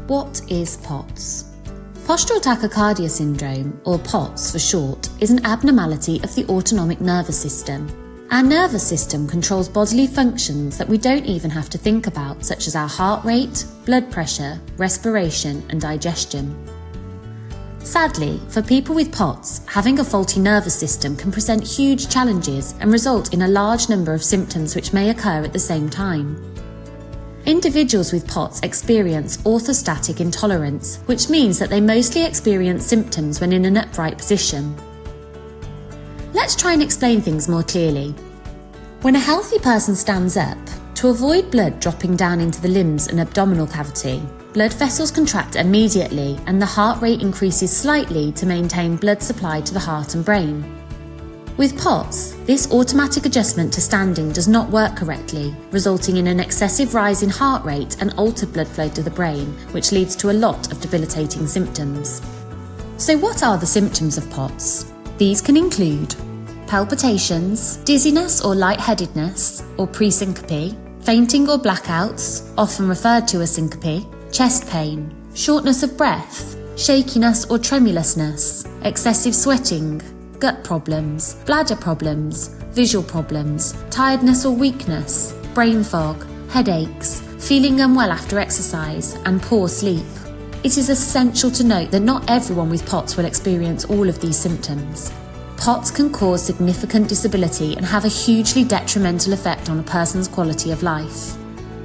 What is PoTS? Postural tachycardia syndrome, or PoTS for short, is an abnormality of the autonomic nervous system. Our nervous system controls bodily functions that we don't even have to think about, such as our heart rate, blood pressure, respiration, and digestion. Sadly, for people with PoTS, having a faulty nervous system can present huge challenges and result in a large number of symptoms which may occur at the same time. Individuals with PoTS experience orthostatic intolerance, which means that they mostly experience symptoms when in an upright position. Let's try and explain things more clearly. When a healthy person stands up, to avoid blood dropping down into the limbs and abdominal cavity, blood vessels contract immediately and the heart rate increases slightly to maintain blood supply to the heart and brain. With PoTS, this automatic adjustment to standing does not work correctly, resulting in an excessive rise in heart rate and altered blood flow to the brain, which leads to a lot of debilitating symptoms. So what are the symptoms of PoTS? These can include palpitations, dizziness or lightheadedness or pre-syncope, fainting or blackouts, often referred to as syncope, chest pain, shortness of breath, shakiness or tremulousness, excessive sweating, gut problems, bladder problems, visual problems, tiredness or weakness, brain fog, headaches, feeling unwell after exercise, and poor sleep. It is essential to note that not everyone with PoTS will experience all of these symptoms. PoTS can cause significant disability and have a hugely detrimental effect on a person's quality of life.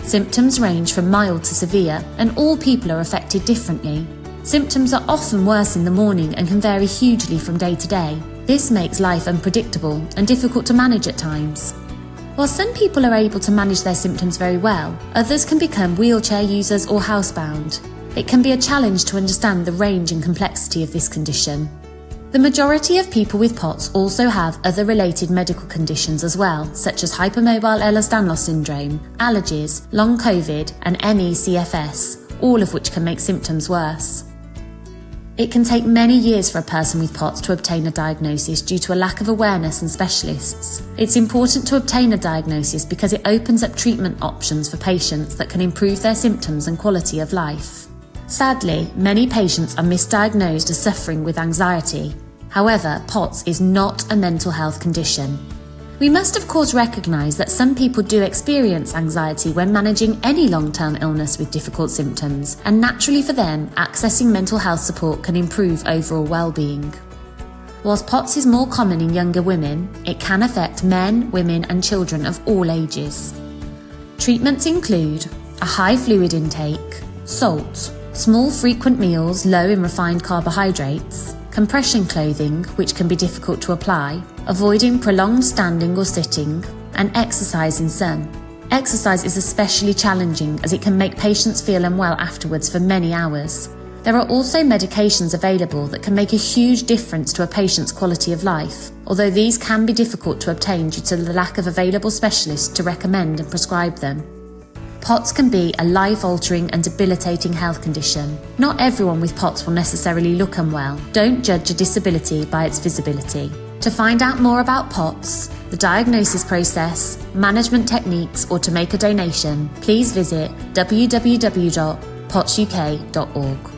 Symptoms range from mild to severe, and all people are affected differently. Symptoms are often worse in the morning and can vary hugely from day to day. This makes life unpredictable and difficult to manage at times. While some people are able to manage their symptoms very well, others can become wheelchair users or housebound. It can be a challenge to understand the range and complexity of this condition. The majority of people with PoTS also have other related medical conditions as well, such as hypermobile Ehlers-Danlos syndrome, allergies, long COVID, and ME/CFS, all of which can make symptoms worse. It can take many years for a person with PoTS to obtain a diagnosis due to a lack of awareness and specialists. It's important to obtain a diagnosis because it opens up treatment options for patients that can improve their symptoms and quality of life. Sadly, many patients are misdiagnosed as suffering with anxiety. However, PoTS is not a mental health condition. We must of course recognise that some people do experience anxiety when managing any long-term illness with difficult symptoms, and naturally for them, accessing mental health support can improve overall well-being. Whilst PoTS is more common in younger women, it can affect men, women and children of all ages. Treatments include a high fluid intake, salt, small frequent meals low in refined carbohydrates, compression clothing, which can be difficult to apply, avoiding prolonged standing or sitting, and exercise in sun. Exercise is especially challenging as it can make patients feel unwell afterwards for many hours. There are also medications available that can make a huge difference to a patient's quality of life, although these can be difficult to obtain due to the lack of available specialists to recommend and prescribe them. PoTS can be a life-altering and debilitating health condition. Not everyone with PoTS will necessarily look unwell. Don't judge a disability by its visibility. To find out more about PoTS, the diagnosis process, management techniques, or to make a donation, please visit www.potsuk.org.